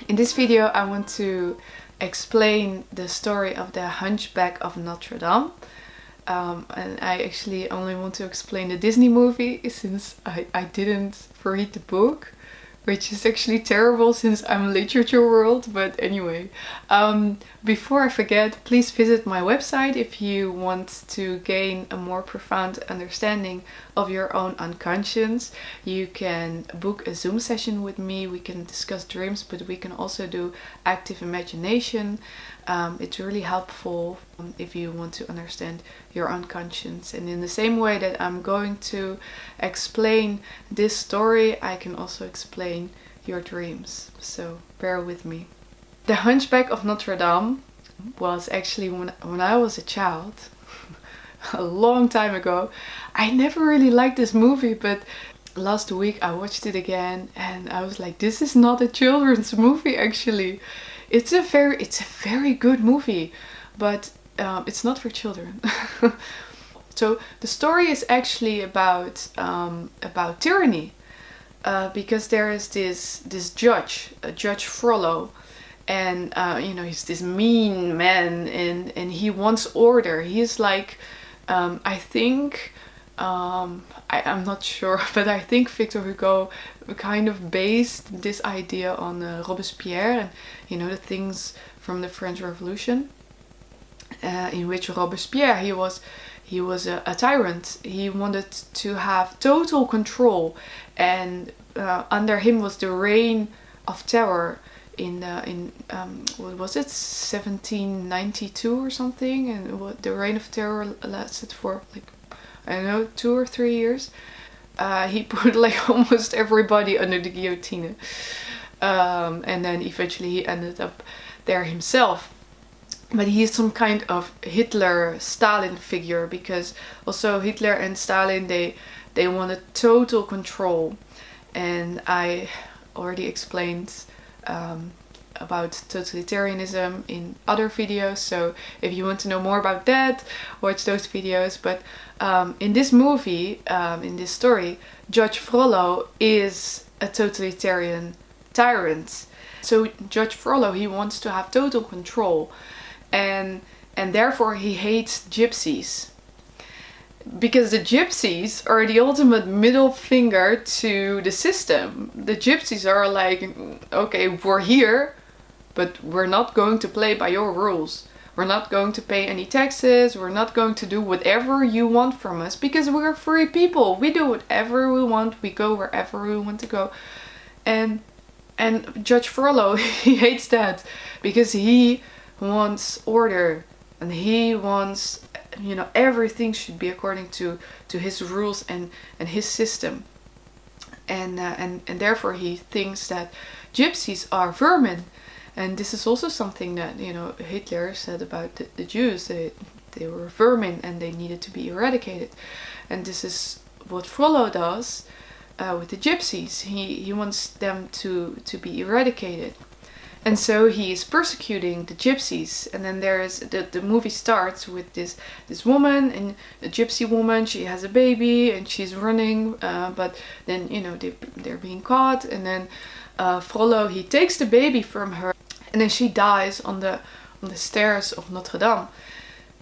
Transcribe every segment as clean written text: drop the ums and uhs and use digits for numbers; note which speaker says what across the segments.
Speaker 1: In this video I want to explain the story of the Hunchback of Notre Dame. And I actually only want to explain the Disney movie since I didn't read the book, which is actually terrible since I'm literature world, but anyway. Before I forget, please visit my website if you want to gain a more profound understanding of your own unconscious. You can book a Zoom session with me, we can discuss dreams, but we can also do active imagination. It's really helpful if you want to understand your unconscious. And in the same way that I'm going to explain this story, I can also explain your dreams. So bear with me. The Hunchback of Notre Dame was actually when I was a child, a long time ago. I never really liked this movie, but last week I watched it again and I was like, this is not a children's movie actually. It's a very good movie, but it's not for children. So the story is actually about tyranny, because there is this judge, Judge Frollo, and he's this mean man, and he wants order. He's like, I think, I'm not sure, but I think Victor Hugo kind of based this idea on Robespierre, and the things from the French Revolution, in which Robespierre, he was a tyrant. He wanted to have total control, and under him was the reign of terror in what was it, 1792 or something, and the reign of terror lasted for like, I don't know, 2 or 3 years. He put like almost everybody under the guillotine, and then eventually he ended up there himself. But he is some kind of Hitler-Stalin figure, because also Hitler and Stalin, they wanted total control. And I already explained about totalitarianism in other videos, so if you want to know more about that, watch those videos. But in this movie, in this story, Judge Frollo is a totalitarian tyrant. So Judge Frollo, he wants to have total control, and therefore he hates gypsies, because the gypsies are the ultimate middle finger to the system. The gypsies are like, okay, we're here, but we're not going to play by your rules. We're not going to pay any taxes. We're not going to do whatever you want from us, because we're free people. We do whatever we want. We go wherever we want to go. And Judge Frollo, he hates that, because he wants order, and he wants, everything should be according to his rules and his system. And therefore he thinks that gypsies are vermin. And this is also something that, Hitler said about the Jews. They were vermin and they needed to be eradicated. And this is what Frollo does with the gypsies. He wants them to be eradicated. And so he is persecuting the gypsies. And then there is the movie starts with this woman, and the gypsy woman, she has a baby and she's running, but then they're being caught, and then Frollo, he takes the baby from her, and then she dies on the stairs of Notre Dame.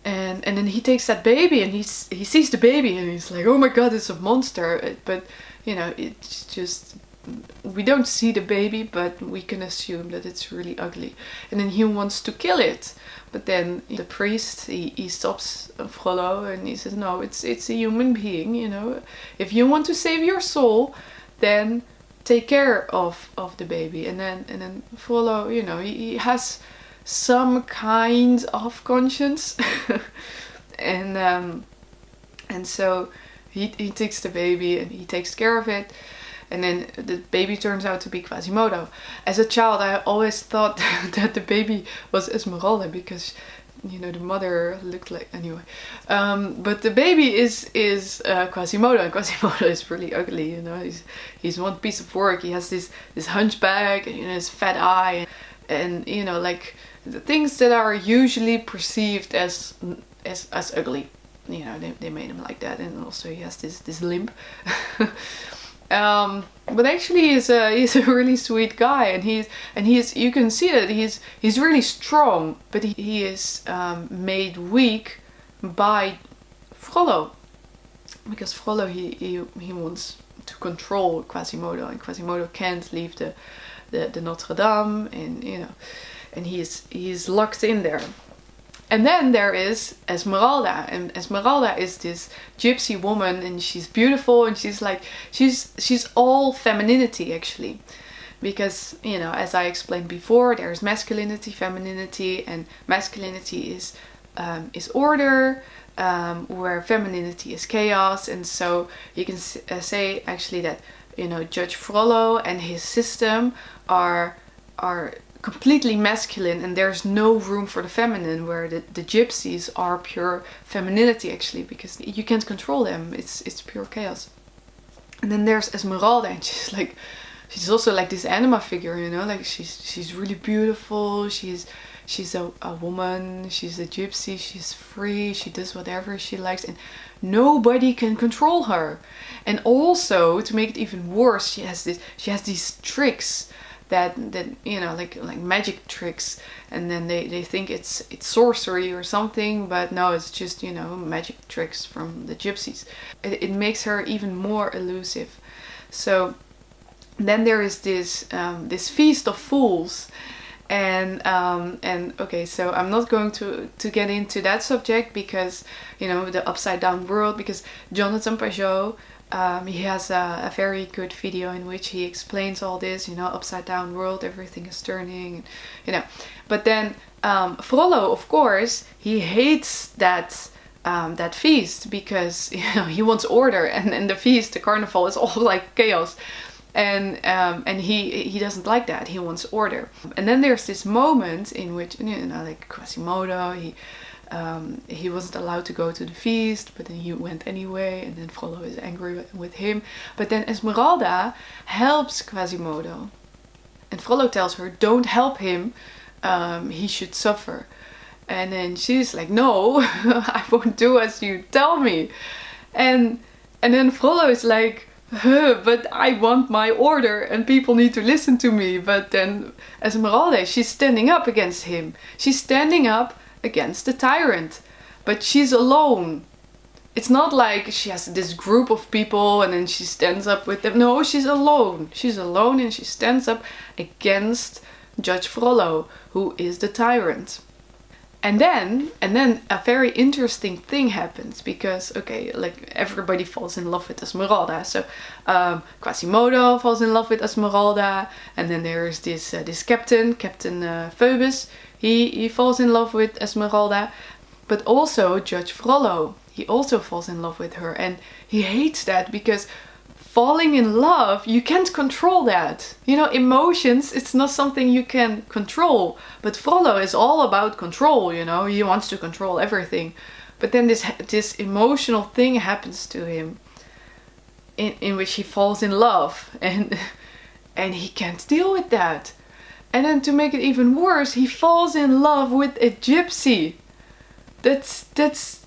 Speaker 1: And then he takes that baby, and he sees the baby, and he's like, oh my god, it's a monster. But it's just, we don't see the baby, but we can assume that it's really ugly. And then he wants to kill it, but then the priest, he stops Frollo, and he says, no, it's a human being. If you want to save your soul, then take care of the baby. And then Frollo, he has some kind of conscience, and so he takes the baby and he takes care of it. And then the baby turns out to be Quasimodo. As a child, I always thought that the baby was Esmeralda, because the mother looked like, anyway. But the baby is Quasimodo, and Quasimodo is really ugly. He's one piece of work. He has this hunchback, and his fat eye, and like the things that are usually perceived as ugly. They made him like that, and also he has this limp. But actually he's a really sweet guy, and he's you can see that he's really strong, but he is made weak by Frollo, because Frollo he wants to control Quasimodo, and Quasimodo can't leave the Notre Dame, and and he is locked in there. And then there is Esmeralda, and Esmeralda is this gypsy woman, and she's beautiful, and she's all femininity actually, because as I explained before, there's masculinity, femininity, and masculinity is order, where femininity is chaos. And so you can say actually that Judge Frollo and his system are completely masculine, and there's no room for the feminine, where the gypsies are pure femininity actually, because you can't control them. It's pure chaos. And then there's Esmeralda, and she's also like this anima figure, like she's really beautiful. She's a woman, she's a gypsy, she's free, she does whatever she likes, and nobody can control her. And also, to make it even worse, she has these tricks that like magic tricks, and then they think it's sorcery or something, but no, it's just magic tricks from the gypsies. It makes her even more elusive. So then there is this feast of fools, and okay, so I'm not going to get into that subject, because the upside down world, because Jonathan Pageau, he has a very good video in which he explains all this, upside down world, everything is turning, But then Frollo, of course, he hates that feast, because he wants order, and the feast, the carnival, is all like chaos, and he doesn't like that. He wants order. And then there's this moment in which like Quasimodo, he wasn't allowed to go to the feast, but then he went anyway, and then Frollo is angry with him. But then Esmeralda helps Quasimodo, and Frollo tells her, don't help him, he should suffer. And then she's like, no, I won't do as you tell me. And then Frollo is like, but I want my order, and people need to listen to me. But then Esmeralda, she's standing up against him. She's standing up against the tyrant, but she's alone. It's not like she has this group of people and then she stands up with them. No, she's alone. She's alone, and she stands up against Judge Frollo, who is the tyrant. And then a very interesting thing happens, because okay, like everybody falls in love with Esmeralda. So Quasimodo falls in love with Esmeralda, and then there's this Captain Phoebus. He falls in love with Esmeralda, but also Judge Frollo, he also falls in love with her, and he hates that, because falling in love, you can't control that. Emotions, it's not something you can control, but Frollo is all about control, he wants to control everything. But then this emotional thing happens to him, in which he falls in love, and he can't deal with that. And then to make it even worse, he falls in love with a gypsy. That's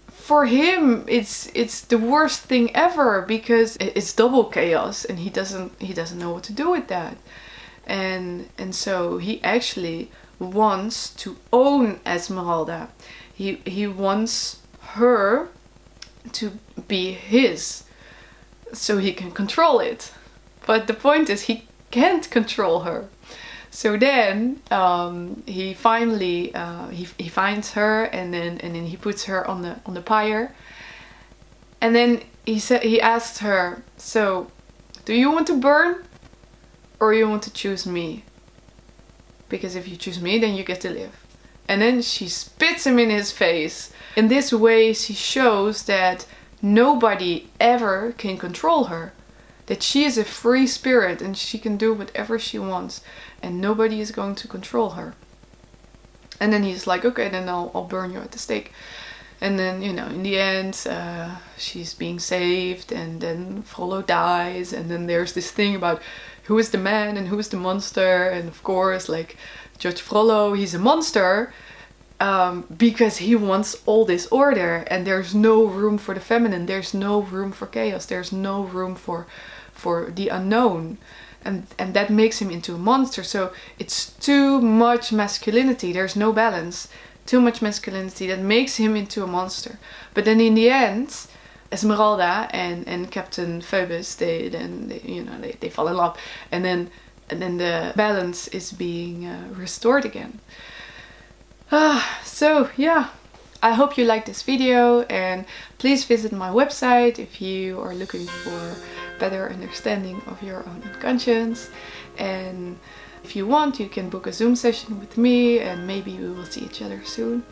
Speaker 1: for him, it's the worst thing ever, because it's double chaos, and he doesn't know what to do with that. And so he actually wants to own Esmeralda. He wants her to be his, so he can control it. But the point is, he can't control her. So then he finally he finds her, and then he puts her on the pyre, and then he asks her, so do you want to burn, or you want to choose me? Because if you choose me, then you get to live. And then she spits him in his face. In this way, she shows that nobody ever can control her. That she is a free spirit, and she can do whatever she wants, and nobody is going to control her. And then he's like, okay, then I'll burn you at the stake. And then, in the end, she's being saved, and then Frollo dies, and then there's this thing about who is the man and who is the monster. And of course, like Judge Frollo, he's a monster, because he wants all this order, and there's no room for the feminine, there's no room for chaos, there's no room for for the unknown. And that makes him into a monster. So it's too much masculinity. There's no balance. Too much masculinity that makes him into a monster. But then in the end, Esmeralda and Captain Phoebus, they fall in love, and then the balance is being restored again. So yeah, I hope you liked this video, and please visit my website if you are looking for better understanding of your own unconscious. And if you want, you can book a Zoom session with me, and maybe we will see each other soon.